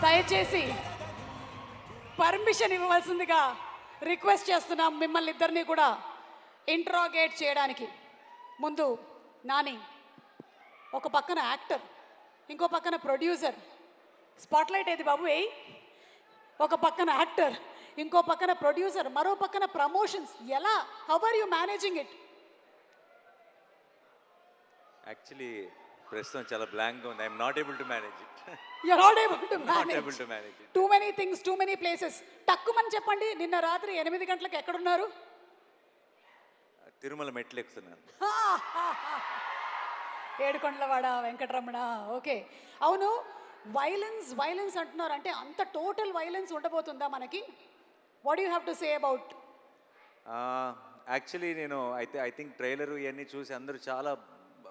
దయచేసి permission ఇవ్వవలసిందిగా request చేస్తున్నాం మిమ్మల్ని ఇద్దరిని కూడా ఇంట్రాగేట్ చేయడానికి. ముందు నాని ఒక పక్కన యాక్టర్, ఇంకో పక్కన ప్రొడ్యూసర్. స్పాట్లైట్ ఏది బాబు ఏయ్. ఒక పక్కన యాక్టర్, ఇంకో పక్కన ప్రొడ్యూసర్, మరో పక్కన ప్రమోషన్స్. ఎలా, how are you managing it? Actually ప్రస్తుతం చాలా బ్లాంక్గా ఉంది. I'm not able to manage it. You're not able to not manage. Able to manage it. Too many things, too many places. టక్కుమని చెప్పండి, నిన్న రాత్రి 8 గంటలకు ఎక్కడున్నారు? తిరుమల మెట్లు ఎక్కుతున్నాను. ఏడుకొండలవాడ వెంకటరమణ. ఓకే, అవును, వైలెన్స్ అంటున్నారు. అంటే అంత టోటల్ వైలెన్స్ ఉండబోతుందా మనకి? What you have to say about? Actually నేను ఐ థింక్ ట్రైలర్ ఇవన్నీ చూసి అందరూ చాలా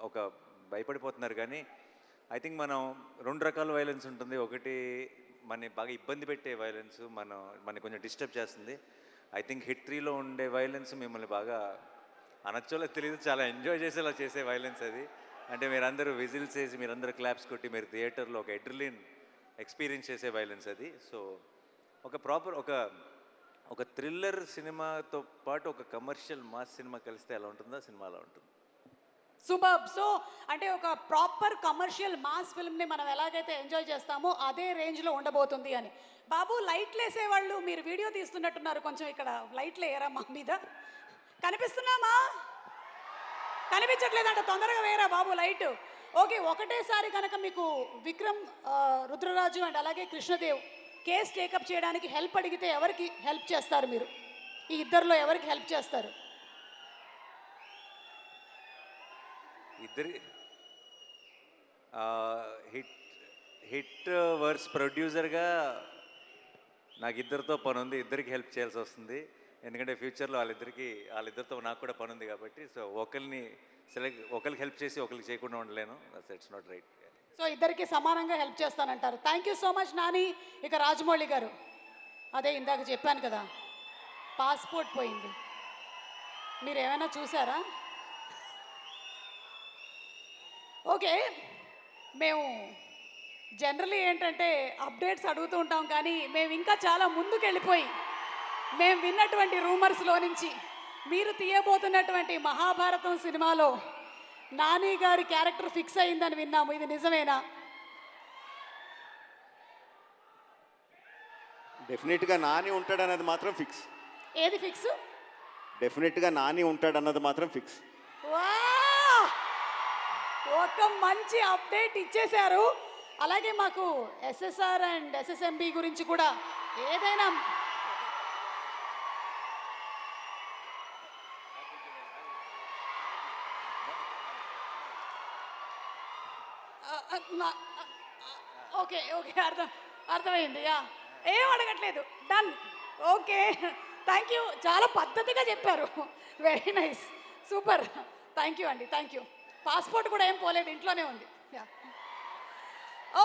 ఒక భయపడిపోతున్నారు. కానీ ఐ థింక్ మనం 2 రకాల వైలెన్స్ ఉంటుంది. ఒకటి మన బాగా ఇబ్బంది పెట్టే వైలెన్స్, మన కొంచెం డిస్టర్బ్ చేస్తుంది. ఐ థింక్ హిట్ 3లో ఉండే వైలెన్స్ మిమ్మల్ని బాగా అనొచ్చోలో తెలియదు, చాలా ఎంజాయ్ చేసేలా చేసే వైలెన్స్ అది. అంటే మీరందరూ విజిల్స్ వేసి, మీరందరూ క్లాప్స్ కొట్టి, మీరు థియేటర్లో ఒక ఎడ్రిలిన్ ఎక్స్పీరియన్స్ చేసే వైలెన్స్ అది. సో ఒక ప్రాపర్ ఒక థ్రిల్లర్ సినిమాతో పాటు ఒక కమర్షియల్ మాస్ సినిమా కలిస్తే ఎలా ఉంటుందో సినిమా అలా ఉంటుంది. సూపర్. సో అంటే ఒక ప్రాపర్ కమర్షియల్ మాస్ ఫిల్మ్ని మనం ఎలాగైతే ఎంజాయ్ చేస్తామో అదే రేంజ్లో ఉండబోతుంది అని. బాబు, లైట్లు వేసేవాళ్ళు మీరు వీడియో తీస్తున్నట్టున్నారు, కొంచెం ఇక్కడ లైట్లు వేయరా మా మీద? కనిపిస్తున్నామా? కనిపించట్లేదంట, తొందరగా వేయరా బాబు లైట్. ఓకే, ఒకటేసారి కనుక మీకు విక్రమ్, రుద్రరాజు అండ్ అలాగే కృష్ణదేవ్ కేస్ టేకప్ చేయడానికి హెల్ప్ అడిగితే ఎవరికి హెల్ప్ చేస్తారు మీరు? ఈ ఇద్దరిలో ఎవరికి హెల్ప్ చేస్తారు? ఇద్దరి హిట్ వర్స్ ప్రొడ్యూసర్గా నాకు ఇద్దరితో పని ఉంది. ఇద్దరికి హెల్ప్ చేయాల్సి వస్తుంది, ఎందుకంటే ఫ్యూచర్లో వాళ్ళిద్దరితో నాకు కూడా పని ఉంది కాబట్టి. సో ఒకరికి హెల్ప్ చేసి ఒకరికి చేయకుండా ఉండలేను. It's not right. సో ఇద్దరికి సమానంగా హెల్ప్ చేస్తానంటారు. Thank you so much Nani. ఇక రాజమౌళి గారు, అదే ఇందాక చెప్పాను కదా, పాస్పోర్ట్ పోయింది, మీరు ఏమైనా చూసారా? ఓకే, మేము జనరలీ ఏంటంటే అప్డేట్స్ అడుగుతూ ఉంటాం, కానీ మేము ఇంకా చాలా ముందుకు వెళ్ళిపోయి మేము విన్నటువంటి రూమర్స్లో నుంచి మీరు తీయబోతున్నటువంటి మహాభారతం సినిమాలో నాని గారి క్యారెక్టర్ ఫిక్స్ అయిందని విన్నాము. ఇది నిజమేనా? డెఫినెట్గా నాని ఉంటాడన్నది మాత్రం ఫిక్స్. ఏది ఫిక్స్? డెఫినెట్గా నాని ఉంటాడన్నది మాత్రం ఫిక్స్. ఒక మంచి అప్డేట్ ఇచ్చేశారు. అలాగే మాకు ఎస్ఎస్ఆర్ అండ్ ఎస్ఎస్ఎంబి గురించి కూడా ఏదైనా ఓకే అర్థమైంది. ఏం అడగట్లేదు, డన్. ఓకే, థ్యాంక్ యూ, చాలా పద్ధతిగా చెప్పారు. Very nice, super. Thank you అండి, థ్యాంక్ యూ. పాస్పోర్ట్ కూడా ఏం పోలేదు, ఇంట్లోనే ఉంది.